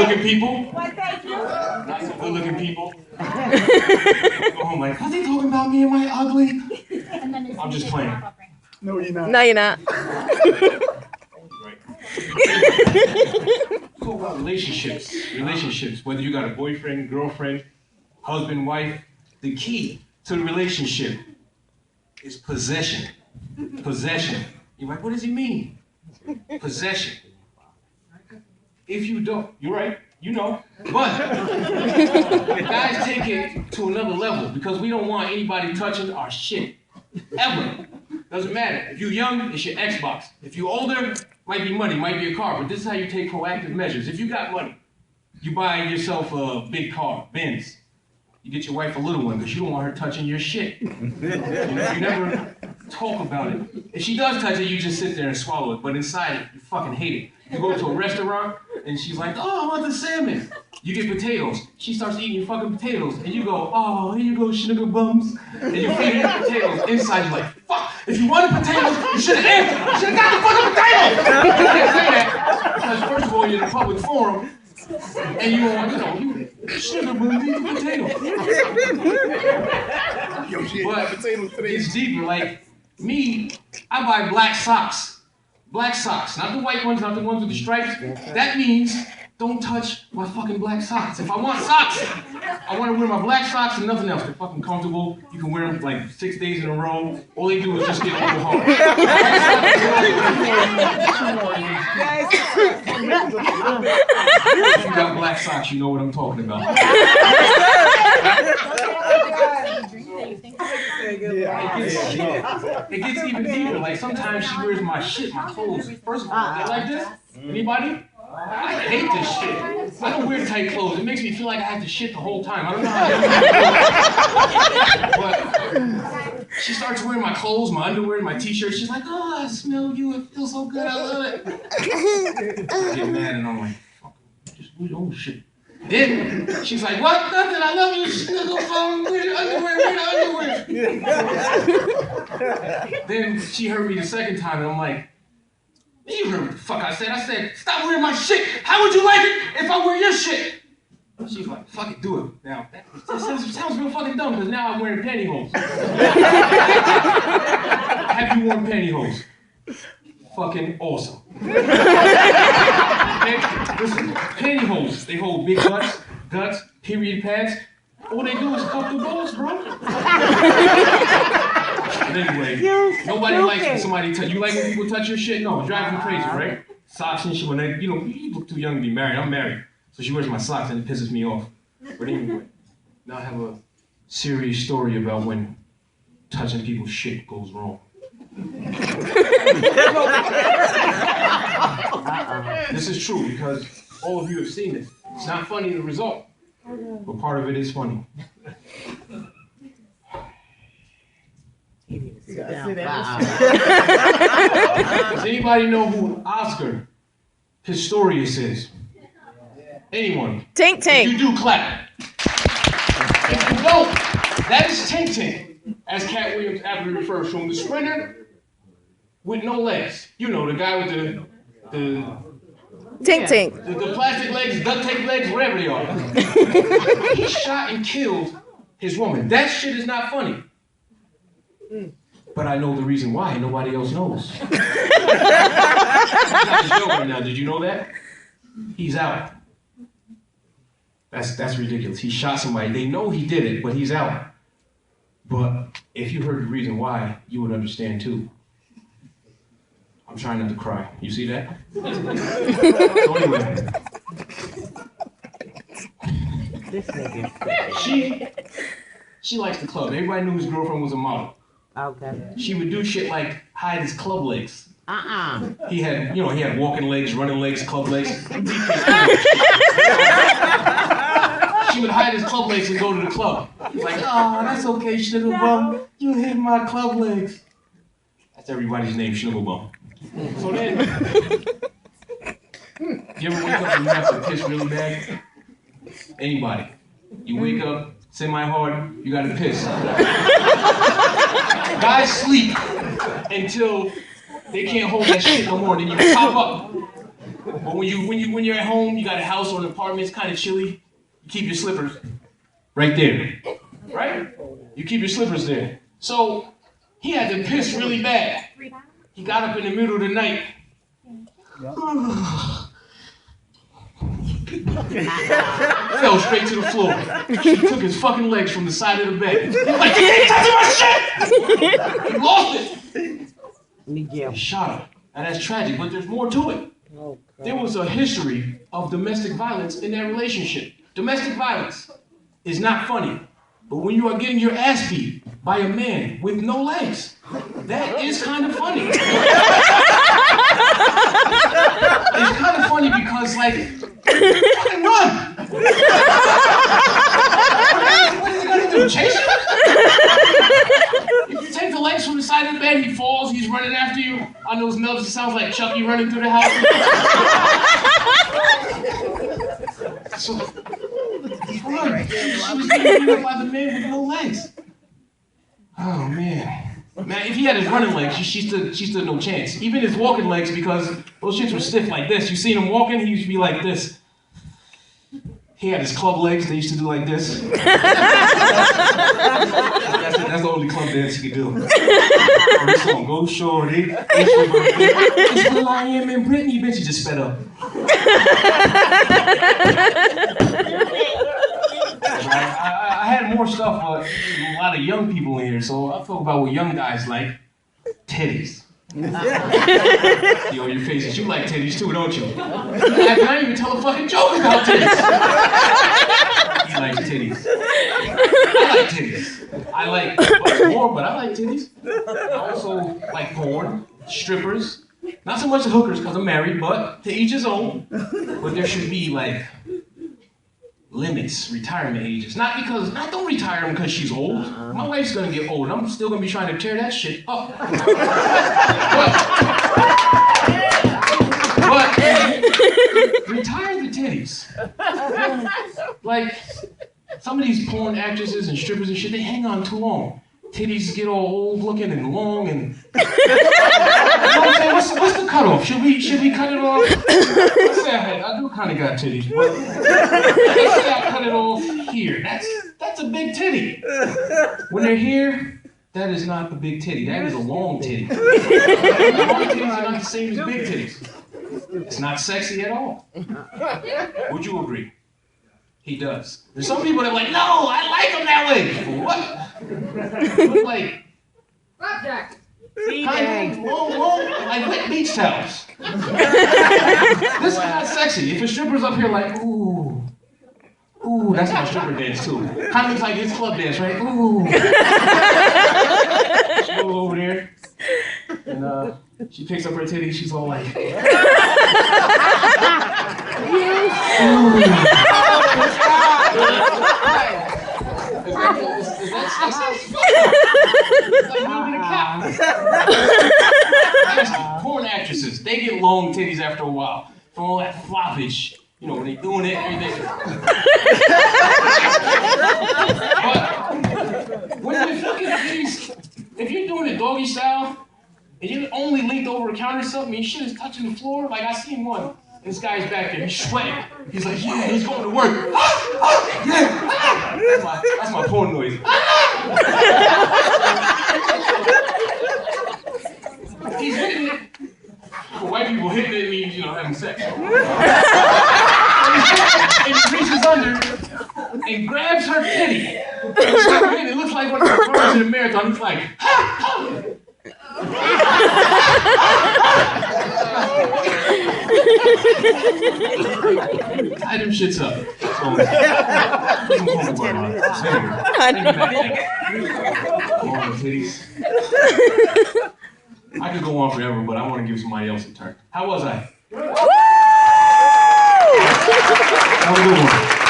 good-looking people. Why, thank you. Not so good-looking people. Go home like, was he talking about me? Am I ugly? I'm just playing. No, you're not. No, you're not. Right. Talk about relationships. Relationships. Whether you got a boyfriend, girlfriend, husband, wife, the key to the relationship is possession. Possession. You're like, what does he mean? Possession. If you don't, you're right, you know. But guys take it to another level because we don't want anybody touching our shit. Ever. Doesn't matter. If you're young, it's your Xbox. If you're older, might be money, might be a car. But this is how you take proactive measures. If you got money, you buy yourself a big car, Benz. You get your wife a little one because you don't want her touching your shit. You never talk about it. If she does touch it, you just sit there and swallow it. But inside it, you fucking hate it. You go to a restaurant and she's like, oh, I want the salmon. You get potatoes. She starts eating your fucking potatoes. And you go, oh, here you go, sugar bums. And you feed her the potatoes. Inside you're like, fuck, if you wanted potatoes, you should have answered. You should have got the fucking potatoes. You can't say that. Because first of all, you're in a public forum. And you want, you sugar bums, eat the potatoes. But it's deeper. Like, me, I buy black socks. Black socks, not the white ones, not the ones with the stripes. That means don't touch my fucking black socks. If I want socks, I want to wear my black socks and nothing else. They're fucking comfortable. You can wear them like 6 days in a row. All they do is just get a little hard. If you got black socks, you know what I'm talking about. It gets even deeper. Like sometimes she wears my shit, my clothes. First of all, they like this? Anybody? I hate this shit. I don't wear tight clothes. It makes me feel like I have to shit the whole time. I don't know how to do it. But she starts wearing my clothes, my underwear, my t-shirt. She's like, oh, I smell you. It feels so good. I love it. I get mad and I'm like, fuck, just oh shit. Then she's like, what? Nothing. I love you. Snuggle phone. Wear the underwear. Then she heard me the second time and I'm like, you heard what the fuck I said. I said, stop wearing my shit. How would you like it if I wear your shit? She's like, fuck it, do it. Now, that sounds real fucking dumb because now I'm wearing pantyhose. Have you worn pantyhose? Fucking awesome. Okay? Listen, pantyhose, they hold big guts, period pads. All they do is cup the balls, bro. But anyway, nobody likes when somebody touch. You like when people touch your shit? No, it drives me crazy, right? Socks and shit. When they, you look too young to be married. I'm married, so she wears my socks and it pisses me off. But anyway, now I have a serious story about when touching people's shit goes wrong. This is true because all of you have seen this. It's not funny the result, but part of it is funny. Does anybody know who Oscar Pistorius is? Anyone? Tink Tink. If you do, clap. If you don't, that is Tink Tink, as Cat Williams aptly refers to him, the sprinter with no legs. You know, the guy with the Tink Tink. The plastic legs, duct tape legs, whatever they are. He shot and killed his woman. That shit is not funny. But I know the reason why. Nobody else knows. He's not a joke right now. Did you know that? He's out. That's ridiculous. He shot somebody. They know he did it, but he's out. But if you heard the reason why, you would understand too. I'm trying not to cry. You see that? So anyway. She likes the club. Everybody knew his girlfriend was a model. Okay. She would do shit like hide his club legs. He had, he had walking legs, running legs, club legs. She would hide his club legs and go to the club. He's like, oh, that's okay, Snugglebum. You hit my club legs. That's everybody's name, Snugglebum. So then, you ever wake up and you have to piss really bad? Anybody. You wake up, semi-hard, you gotta piss. Guys sleep until they can't hold that shit no more, and then you pop up. But when you're at home, you got a house or an apartment, it's kind of chilly. You keep your slippers right there, right? You keep your slippers there. So he had to piss really bad. He got up in the middle of the night. Fell straight to the floor. She took his fucking legs from the side of the bed. He was like, "You ain't touching my shit!" He lost it. He shot her. And that's tragic, but there's more to it. There was a history of domestic violence in that relationship. Domestic violence is not funny, but when you are getting your ass beat by a man with no legs, that is kind of funny. It's kind of funny because, like, fucking run! What is he gonna do? Chase you? If you take the legs from the side of the bed, he falls, he's running after you. On those melodies, it sounds like Chucky running through the house. So, run. She was getting beat up by the man with no legs. Oh, man. Man, if he had his running legs, she stood no chance. Even his walking legs, because those shits were stiff like this. You seen him walking, he used to be like this. He had his club legs, they used to do like this. That's the only club dance he could do. This song, go shorty. It's Will I Am and Britney, bitch, he just sped up. I had more stuff, but a lot of young people in here, so I'll talk about what young guys like. Titties. Yo, your faces, you like titties too, don't you? I can't even tell a fucking joke about titties. He likes titties. I like titties. I like porn, but I like titties. I also like porn, strippers. Not so much the hookers, because I'm married, but to each his own. But there should be, like, limits, retirement ages. Don't retire them because she's old. My wife's gonna get old. I'm still gonna be trying to tear that shit up. But retire the titties. Like, some of these porn actresses and strippers and shit, they hang on too long. Titties get all old looking and long and... You know what I'm saying? What's the cutoff? Should we cut it off? Let's say I do kind of got titties, but let's say I cut it off here. That's a big titty. When they're here, that is not a big titty. That is a long titty. Long titties are not the same as big titties. It's not sexy at all. Would you agree? He does. There's some people that are like, no, I like him that way. What? Look like kind of long, like wet beach towels. This is not sexy. If a stripper's up here like, ooh, that's my stripper dance too. Kind of looks like his club dance, right? Ooh. She goes over there, and she picks up her titty. She's all like, ooh. Is that sexy? It's like moving a cat. Porn actresses, they get long titties after a while. From all that floppage, you know, when they're doing it, everything. But when you're fucking titties, if you're doing it doggy style, and you're only linked over a counter or something, and shit is touching the floor, like I seen one. This guy's back there, he's sweating. He's like, yeah, he's going to work. Yeah. That's my porn noise. He's hitting it. For white people, hitting it means, you know, having sex. And he reaches under and grabs her titty. It looks like one of the runners in a marathon. He's like, tie them shits up. I could go on forever, but I want to give somebody else a turn. How was I? That was a good one.